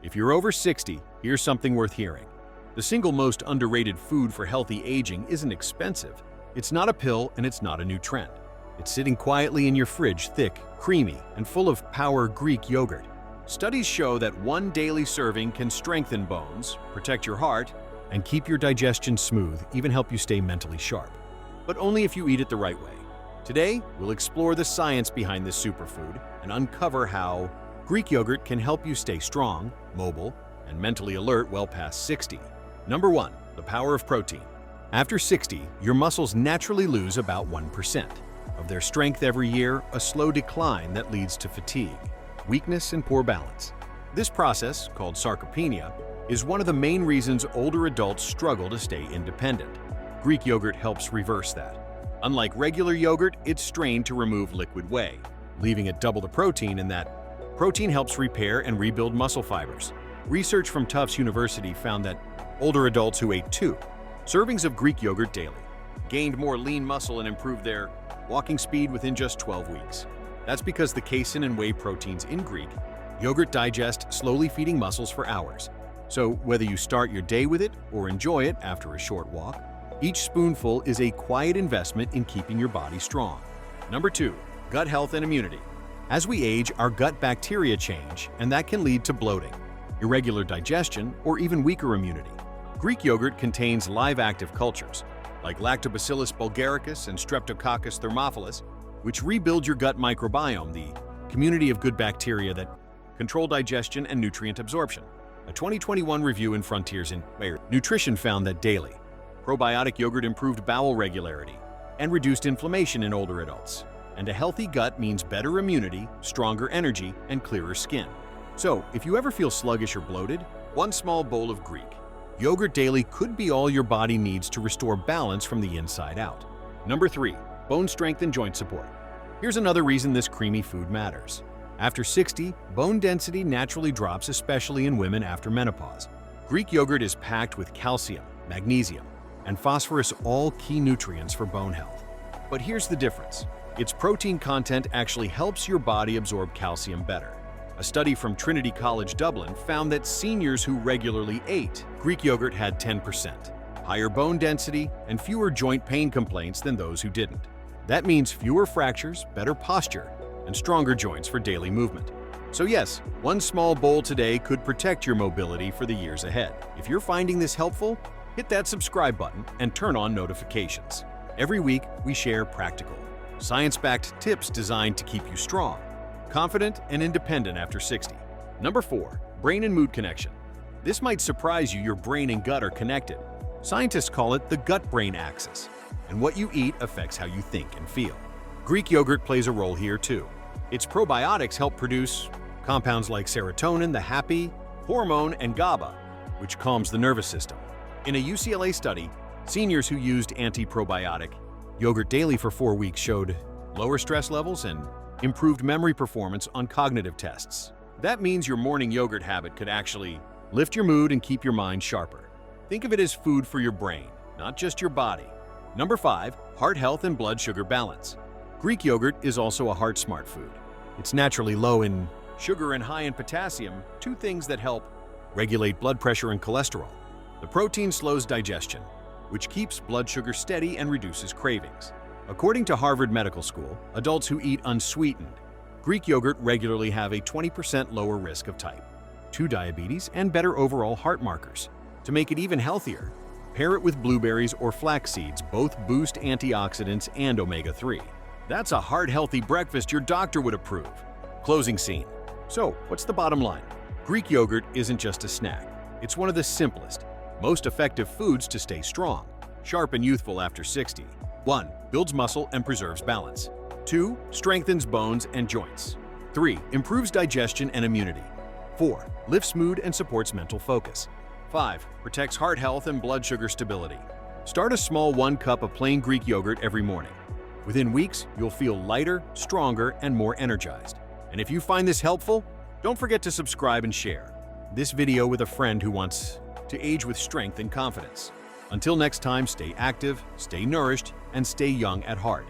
If you're over 60, here's something worth hearing. The single most underrated food for healthy aging isn't expensive. It's not a pill and it's not a new trend. It's sitting quietly in your fridge, thick, creamy, and full of power Greek yogurt. Studies show that one daily serving can strengthen bones, protect your heart, and keep your digestion smooth, even help you stay mentally sharp. But only if you eat it the right way. Today, we'll explore the science behind this superfood and uncover how Greek yogurt can help you stay strong, mobile, and mentally alert well past 60. Number 1. The power of protein. After 60, your muscles naturally lose about 1% of their strength every year, a slow decline that leads to fatigue, weakness, and poor balance. This process, called sarcopenia, is one of the main reasons older adults struggle to stay independent. Greek yogurt helps reverse that. Unlike regular yogurt, it's strained to remove liquid whey, leaving it double the protein in that protein helps repair and rebuild muscle fibers. Research from Tufts University found that older adults who ate 2 servings of Greek yogurt daily gained more lean muscle and improved their walking speed within just 12 weeks. That's because the casein and whey proteins in Greek yogurt digest, slowly feeding muscles for hours. So whether you start your day with it or enjoy it after a short walk, each spoonful is a quiet investment in keeping your body strong. Number 2. Gut health and immunity. As we age, our gut bacteria change, and that can lead to bloating, irregular digestion, or even weaker immunity. Greek yogurt contains live active cultures, like Lactobacillus bulgaricus and Streptococcus thermophilus, which rebuild your gut microbiome, the community of good bacteria that control digestion and nutrient absorption. A 2021 review in Frontiers in Nutrition found that daily probiotic yogurt improved bowel regularity and reduced inflammation in older adults. And a healthy gut means better immunity, stronger energy, and clearer skin. So, if you ever feel sluggish or bloated, one small bowl of Greek yogurt daily could be all your body needs to restore balance from the inside out. Number 3. Bone strength and joint support. Here's another reason this creamy food matters. After 60, bone density naturally drops, especially in women after menopause. Greek yogurt is packed with calcium, magnesium, and phosphorus, all key nutrients for bone health. But here's the difference. Its protein content actually helps your body absorb calcium better. A study from Trinity College Dublin found that seniors who regularly ate Greek yogurt had 10% higher bone density and fewer joint pain complaints than those who didn't. That means fewer fractures, better posture, and stronger joints for daily movement. So yes, one small bowl today could protect your mobility for the years ahead. If you're finding this helpful, hit that subscribe button and turn on notifications. Every week, we share practical, science-backed tips designed to keep you strong, confident, and independent after 60. Number 4. Brain and mood connection. This might surprise you, your brain and gut are connected. Scientists call it the gut-brain axis, and what you eat affects how you think and feel. Greek yogurt plays a role here too. Its probiotics help produce compounds like serotonin, the happy hormone, and GABA, which calms the nervous system. In a UCLA study, seniors who used anti-probiotic yogurt daily for 4 weeks showed lower stress levels and improved memory performance on cognitive tests. That means your morning yogurt habit could actually lift your mood and keep your mind sharper. Think of it as food for your brain, not just your body. Number 5. Heart health and blood sugar balance. Greek yogurt is also a heart-smart food. It's naturally low in sugar and high in potassium, 2 things that help regulate blood pressure and cholesterol. The protein slows digestion, which keeps blood sugar steady and reduces cravings. According to Harvard Medical School, adults who eat unsweetened Greek yogurt regularly have a 20% lower risk of type 2 diabetes and better overall heart markers. To make it even healthier, pair it with blueberries or flax seeds. Both boost antioxidants and omega-3. That's a heart-healthy breakfast your doctor would approve. Closing scene. So, what's the bottom line? Greek yogurt isn't just a snack. It's one of the simplest, most effective foods to stay strong, sharp, and youthful after 60. 1. Builds muscle and preserves balance. 2. Strengthens bones and joints. 3. Improves digestion and immunity. 4. Lifts mood and supports mental focus. 5. Protects heart health and blood sugar stability. Start a small 1 cup of plain Greek yogurt every morning. Within weeks, you'll feel lighter, stronger, and more energized. And if you find this helpful, don't forget to subscribe and share this video with a friend who wants to age with strength and confidence. Until next time, stay active, stay nourished, and stay young at heart.